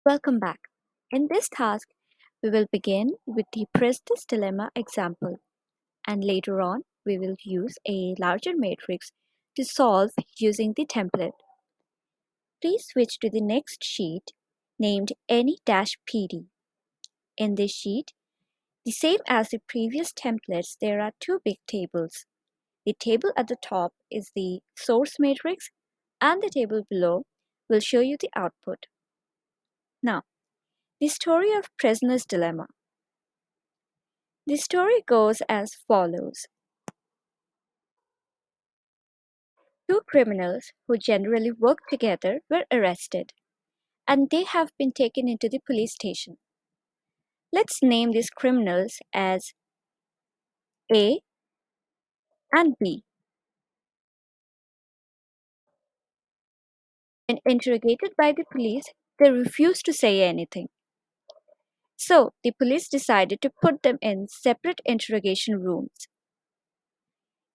Welcome back. In this task, we will begin with the Princess dilemma example, and later on, we will use a larger matrix to solve using the template. Please switch to the next sheet named any-pd. In this sheet, the same as the previous templates, there are two big tables. The table at the top is the source matrix, and the table below will show you the output. Now, the story of Prisoner's Dilemma. The story goes as follows. Two criminals who generally work together were arrested, and they have been taken into the police station. Let's name these criminals as A and B. When interrogated by the police, they refused to say anything. So the police decided to put them in separate interrogation rooms.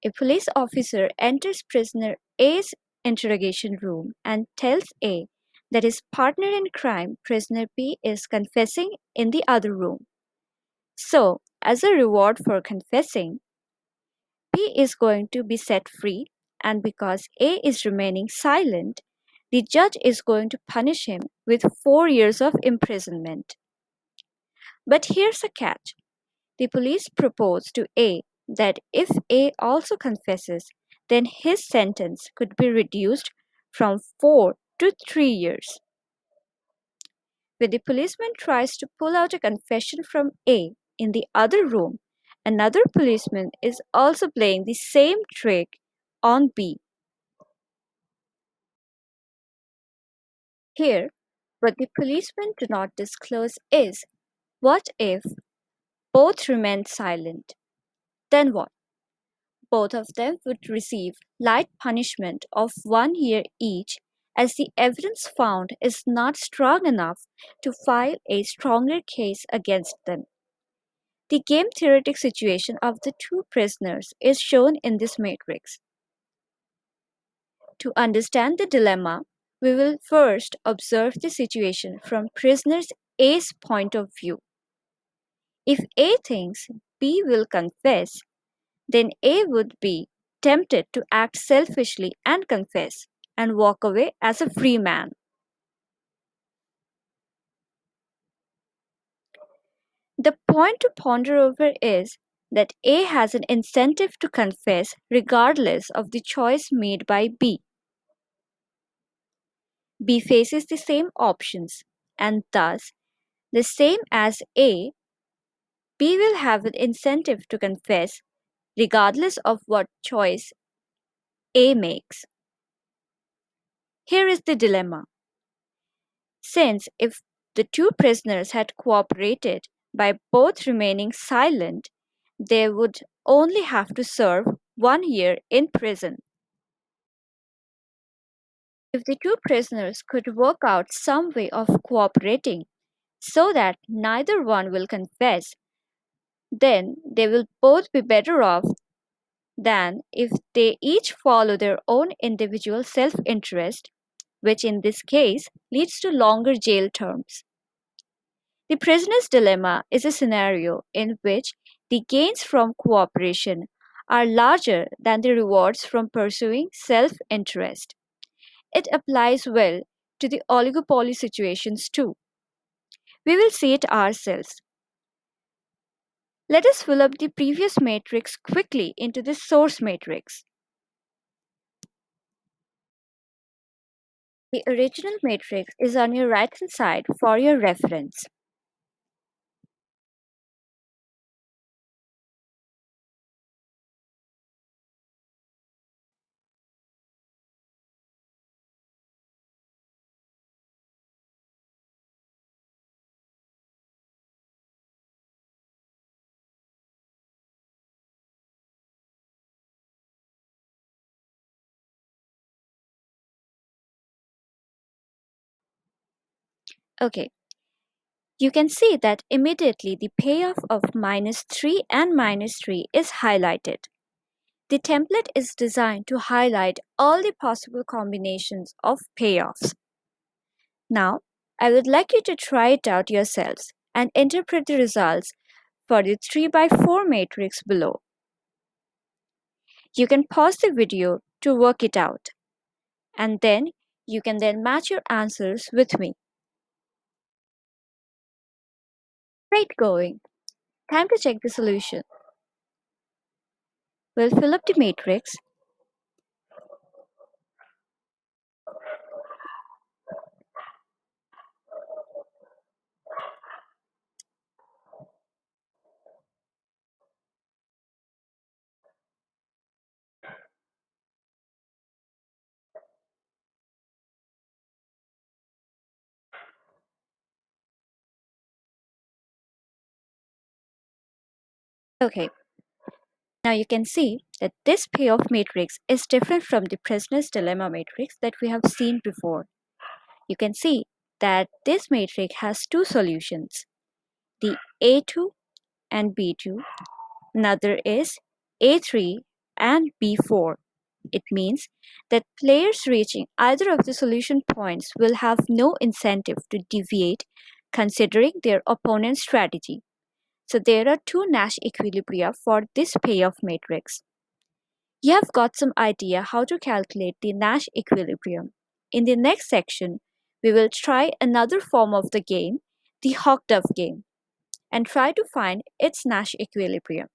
A police officer enters prisoner A's interrogation room and tells A that his partner in crime, prisoner B, is confessing in the other room. So, as a reward for confessing, B is going to be set free, and because A is remaining silent, the judge is going to punish him with 4 years of imprisonment. But here's a catch. The police propose to A that if A also confesses, then his sentence could be reduced from 4 to 3 years. When the policeman tries to pull out a confession from A in the other room, another policeman is also playing the same trick on B. Here, what the policemen do not disclose is, what if both remain silent? Then what? Both of them would receive light punishment of 1 year each, as the evidence found is not strong enough to file a stronger case against them. The game theoretic situation of the two prisoners is shown in this matrix. To understand the dilemma, we will first observe the situation from prisoner A's point of view. If A thinks B will confess, then A would be tempted to act selfishly and confess, and walk away as a free man. The point to ponder over is that A has an incentive to confess regardless of the choice made by B. B faces the same options, and thus, the same as A, B will have an incentive to confess regardless of what choice A makes. Here is the dilemma. Since if the two prisoners had cooperated by both remaining silent, they would only have to serve 1 year in prison. If the two prisoners could work out some way of cooperating so that neither one will confess, then they will both be better off than if they each follow their own individual self-interest, which in this case leads to longer jail terms. The prisoner's dilemma is a scenario in which the gains from cooperation are larger than the rewards from pursuing self-interest. It applies well to the oligopoly situations too. We will see it ourselves. Let us fill up the previous matrix quickly into the source matrix. The original matrix is on your right hand side for your reference. Okay, you can see that immediately the payoff of -3 and -3 is highlighted. The template is designed to highlight all the possible combinations of payoffs. Now, I would like you to try it out yourselves and interpret the results for the 3 by 4 matrix below. You can pause the video to work it out, and then you can match your answers with me. Great going! Time to check the solution. We'll fill up the matrix. Okay, now you can see that this payoff matrix is different from the prisoner's dilemma matrix that we have seen before. You can see that this matrix has two solutions, the A2 and B2. Another is A3 and B4. It means that players reaching either of the solution points will have no incentive to deviate considering their opponent's strategy. So there are two Nash equilibria for this payoff matrix. You have got some idea how to calculate the Nash equilibrium. In the next section, we will try another form of the game, the hawk-dove game, and try to find its Nash equilibrium.